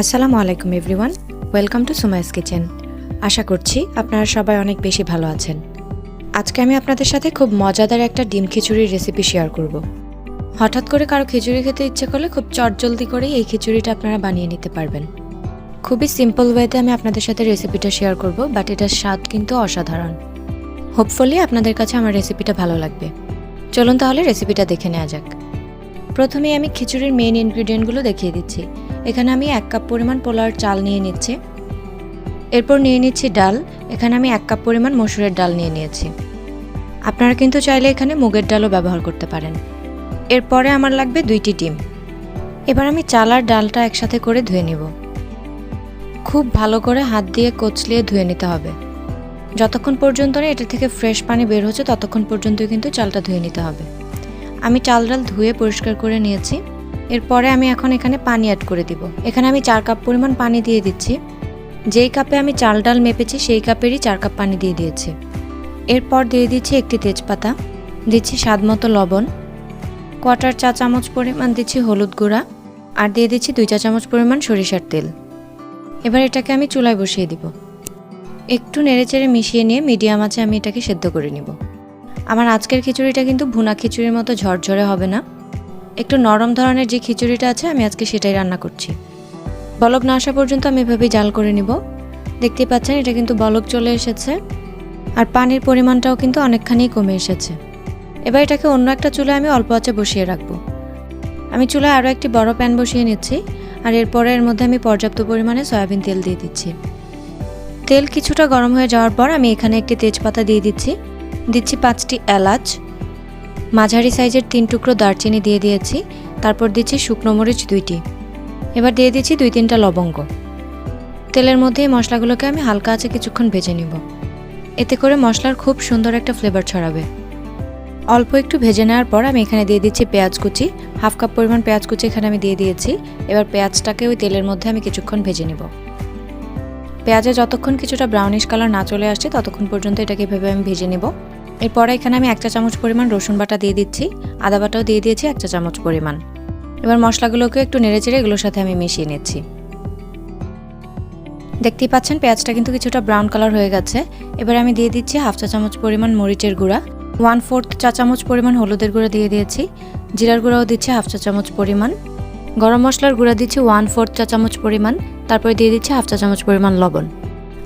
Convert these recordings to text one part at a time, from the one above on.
আসসালামু আলাইকুম everyone, welcome to Sumai's kitchen. আশা করছি আপনারা সবাই অনেক বেশি ভালো আছেন। আজকে আমি আপনাদের সাথে খুব মজাদার একটা ডিম খিচুড়ির রেসিপি শেয়ার করব। হঠাৎ করে কারো খিচুড়ি খেতে ইচ্ছে করলে খুব চটজলদি করেই এই খিচুড়িটা আপনারা বানিয়ে নিতে পারবেন। খুবই সিম্পল ওয়েতে আমি আপনাদের সাথে রেসিপিটা শেয়ার করব, বাট এটার স্বাদ কিন্তু অসাধারণ। হোপফুলি আপনাদের কাছে আমার রেসিপিটা ভালো লাগবে। চলুন তাহলে রেসিপিটা দেখে নেওয়া যাক। প্রথমেই আমি খিচুড়ির মেইন ইনগ্রিডিয়েন্টগুলো দেখিয়ে দিচ্ছি। এখানে আমি 1 কাপ পরিমাণ পোলাওর চাল নিয়ে নিচ্ছি। এরপর নিয়ে নিচ্ছি ডাল। এখানে আমি 1 কাপ পরিমাণ মসুরের ডাল নিয়ে নিয়েছি। আপনারা কিন্তু চাইলে এখানে মুগের ডালও ব্যবহার করতে পারেন। এরপরে আমার লাগবে 2টি ডিম। এবার আমি চাল আর ডালটা একসাথে করে ধুয়ে নিব। খুব ভালো করে হাত দিয়ে কচলিয়ে ধুয়ে নিতে হবে। যতক্ষণ পর্যন্ত না এটা থেকে ফ্রেশ পানি বের হচ্ছে ততক্ষণ পর্যন্ত কিন্তু চালটা ধুয়ে নিতে হবে। আমি চাল ডাল ধুয়ে পরিষ্কার করে নিয়েছি। এরপরে আমি এখন এখানে পানি অ্যাড করে দিব। এখানে আমি 4 কাপ পরিমাণ পানি দিয়ে দিচ্ছি। যেই কাপে আমি চাল ডাল মেপেছি সেই কাপেরই 4 কাপ পানি দিয়ে দিয়েছি। এরপর দিয়ে দিচ্ছি একটি তেজপাতা, দিচ্ছি স্বাদমতো লবণ, 1/4 চা চামচ পরিমাণ দিচ্ছি হলুদ গুঁড়া, আর দিয়ে দিচ্ছি 2 চা চামচ পরিমাণ সরিষার তেল। এবার এটাকে আমি চুলায় বসিয়ে দিব। একটু নেড়েচেড়ে মিশিয়ে নিয়ে মিডিয়াম আঁচে আমি এটাকে সেদ্ধ করে নিব। আমার আজকের খিচুড়িটা কিন্তু ভুনা খিচুড়ির মতো ঝরঝরে হবে না, একটু নরম ধরনের যে খিচুড়িটা আছে আমি আজকে সেটাই রান্না করছি। বলক না আসা পর্যন্ত আমি এভাবেই জাল করে নিব। দেখতেই পাচ্ছেন এটা কিন্তু বলক চলে এসেছে, আর পানির পরিমাণটাও কিন্তু অনেকখানি কমে এসেছে। এবার এটাকে অন্য একটা চুলায় আমি অল্প আঁচে বসিয়ে রাখবো। আমি চুলায় আরও একটি বড় প্যান বসিয়ে নিচ্ছি, আর এরপরে এর মধ্যে আমি পর্যাপ্ত পরিমাণে সয়াবিন তেল দিয়ে দিচ্ছি। তেল কিছুটা গরম হয়ে যাওয়ার পর আমি এখানে একটি তেজপাতা দিয়ে দিচ্ছি, 5টি এলাচ, মাঝারি সাইজের 3 টুকরো দারচিনি দিয়ে দিয়েছি। তারপর দিচ্ছি শুকনো মরিচ 2টি। এবার দিয়ে দিচ্ছি 2-3টা লবঙ্গ। তেলের মধ্যে এই মশলাগুলোকে আমি হালকা আঁচে কিছুক্ষণ ভেজে নিব। এতে করে মশলার খুব সুন্দর একটা ফ্লেভার ছড়াবে। অল্প একটু ভেজে নেওয়ার পর আমি এখানে দিয়ে দিচ্ছি পেঁয়াজ কুচি। 1/2 কাপ পরিমাণ পেঁয়াজ কুচি এখানে আমি দিয়ে দিয়েছি। এবার পেঁয়াজটাকে ওই তেলের মধ্যে আমি কিছুক্ষণ ভেজে নিব। পেঁয়াজে যতক্ষণ কিছুটা ব্রাউনিশ কালার না চলে আসছে ততক্ষণ পর্যন্ত এটাকে এভাবে আমি ভেজে নেব। এরপরে এখানে আমি 1 চা চামচ পরিমাণ রসুন বাটা দিয়ে দিচ্ছি, আদা বাটাও দিয়ে দিয়েছি 1 চা চামচ পরিমাণ। এবার মশলাগুলোকে একটু নেড়েচেড়ে এগুলোর সাথে আমি মিশিয়ে নিচ্ছি। দেখতেই পাচ্ছেন পেঁয়াজটা কিন্তু কিছুটা ব্রাউন কালার হয়ে গেছে। এবার আমি দিয়ে দিচ্ছি 1/2 চা চামচ পরিমাণ মরিচের গুঁড়া, 1/4 চা চামচ পরিমাণ হলুদের গুঁড়া দিয়ে দিয়েছি, জিরার গুঁড়াও দিচ্ছি 1/2 চা চামচ পরিমাণ, গরম মশলার গুঁড়া দিচ্ছি 1/4 চা চামচ পরিমাণ, তারপরে দিয়ে দিচ্ছি 1/2 চা চামচ পরিমাণ লবণ।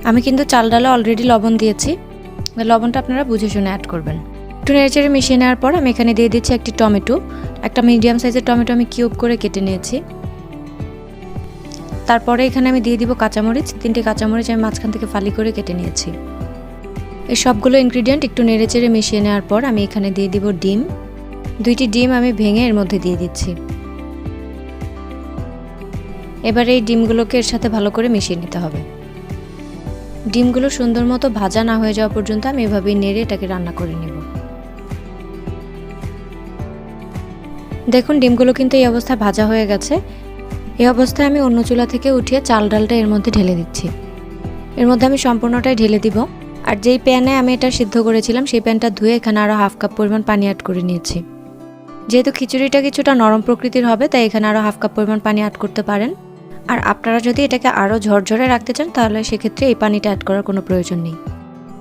আমি কিন্তু চাল ডালে অলরেডি লবণ দিয়েছি, লবণটা আপনারা বুঝে শুনে অ্যাড করবেন। একটু নেড়েচেড়ে মিশিয়ে নেওয়ার পর আমি এখানে দিয়ে দিচ্ছি একটি টমেটো। একটা মিডিয়াম সাইজের টমেটো আমি কিউব করে কেটে নিয়েছি। তারপরে এখানে আমি দিয়ে দিব কাঁচামরিচ, 3টি কাঁচামরিচ আমি মাঝখান থেকে ফালি করে কেটে নিয়েছি। এই সবগুলো ইনগ্রিডিয়েন্ট একটু নেড়েচেড়ে মিশিয়ে নেওয়ার পর আমি এখানে দিয়ে দিব ডিম। 2টি ডিম আমি ভেঙে এর মধ্যে দিয়ে দিচ্ছি। এবার এই ডিমগুলোকে এর সাথে ভালো করে মিশিয়ে নিতে হবে। ডিমগুলো সুন্দর মতো ভাজা না হয়ে যাওয়া পর্যন্ত আমি এভাবেই নেড়ে এটাকে রান্না করে নেব। দেখুন ডিমগুলো কিন্তু এই অবস্থায় ভাজা হয়ে গেছে। এই অবস্থায় আমি অন্য চুলা থেকে উঠিয়ে চাল ডালটা এর মধ্যে ঢেলে দিচ্ছি। এর মধ্যে আমি সম্পূর্ণটাই ঢেলে দিব। আর যেই প্যানে আমি এটা সিদ্ধ করেছিলাম সেই প্যানটা ধুয়ে এখানে আরও 1/2 কাপ পরিমাণ পানি অ্যাড করে নিয়েছি। যেহেতু খিচুড়িটা কিছুটা নরম প্রকৃতির হবে তাই এখানে আরও 1/2 কাপ পরিমাণ পানি অ্যাড করতে পারেন। আর আপনারা যদি এটাকে আরও ঝরঝরে রাখতে চান তাহলে সেক্ষেত্রে এই পানিটা অ্যাড করার কোনো প্রয়োজন নেই।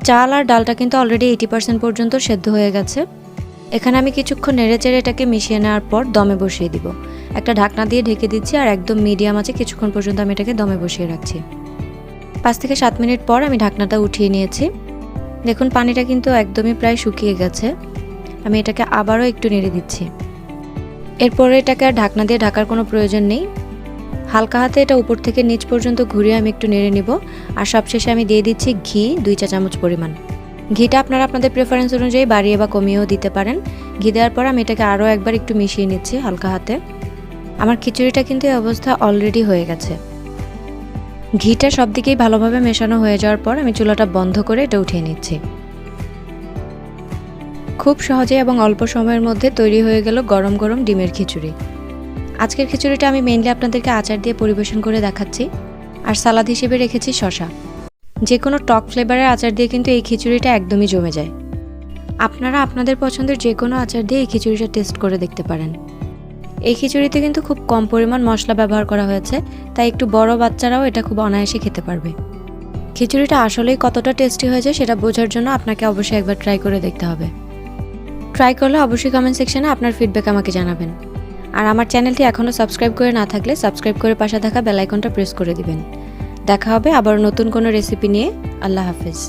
চাল আর ডালটা কিন্তু অলরেডি 80% পর্যন্ত সেদ্ধ হয়ে গেছে। এখানে আমি কিছুক্ষণ নেড়েচেড়ে এটাকে মিশিয়ে নেওয়ার পর দমে বসিয়ে দিব। একটা ঢাকনা দিয়ে ঢেকে দিচ্ছি আর একদম মিডিয়াম আছে কিছুক্ষণ পর্যন্ত আমি এটাকে দমে বসিয়ে রাখছি। 5 থেকে 7 মিনিট পর আমি ঢাকনাটা উঠিয়ে নিয়েছি। দেখুন পানিটা কিন্তু একদমই প্রায় শুকিয়ে গেছে। আমি এটাকে আবারও একটু নেড়ে দিচ্ছি। এরপরে এটাকে আর ঢাকনা দিয়ে ঢাকার কোনো প্রয়োজন নেই। হালকা হাতে এটা উপর থেকে নিচ পর্যন্ত ঘুরিয়ে আমি একটু নেড়ে নিব। আর সবশেষে আমি দিয়ে দিচ্ছি ঘি 2 চা চামচ পরিমাণ। ঘিটা আপনারা আপনাদের প্রেফারেন্স অনুযায়ী বাড়িয়ে বা কমিয়েও দিতে পারেন। ঘি দেওয়ার পর আমি এটাকে আরও একবার একটু মিশিয়ে নিচ্ছি হালকা হাতে। আমার খিচুড়িটা কিন্তু এই অবস্থা অলরেডি হয়ে গেছে। ঘিটা সব দিকেই ভালোভাবে মেশানো হয়ে যাওয়ার পর আমি চুলাটা বন্ধ করে এটা উঠিয়ে নিচ্ছি। খুব সহজে এবং অল্প সময়ের মধ্যে তৈরি হয়ে গেল গরম গরম ডিমের খিচুড়ি। আজকের খিচুড়িটা আমি মেইনলি আপনাদেরকে আচার দিয়ে পরিবেশন করে দেখাচ্ছি, আর সালাদ হিসেবে রেখেছি শসা। যে কোনো টক ফ্লেভারের আচার দিয়ে কিন্তু এই খিচুড়িটা একদমই জমে যায়। আপনারা আপনাদের পছন্দের যে কোনো আচার দিয়ে এই খিচুড়িটা টেস্ট করে দেখতে পারেন। এই খিচুড়িতে কিন্তু খুব কম পরিমাণ মশলা ব্যবহার করা হয়েছে, তাই একটু বড় বাচ্চারাও এটা খুব অনায়াসে খেতে পারবে। খিচুড়িটা আসলেই কতটা টেস্টি হয়েছে সেটা বোঝার জন্য আপনাকে অবশ্যই একবার ট্রাই করে দেখতে হবে। ট্রাই করলে অবশ্যই কমেন্ট সেকশনে আপনার ফিডব্যাক আমাকে জানাবেন। আর আমার চ্যানেলটি এখনও সাবস্ক্রাইব করে না থাকলে সাবস্ক্রাইব করে পাশে থাকা বেল আইকনটা প্রেস করে দিবেন। দেখা হবে আবার নতুন কোনো রেসিপি নিয়ে। আল্লাহ হাফেজ।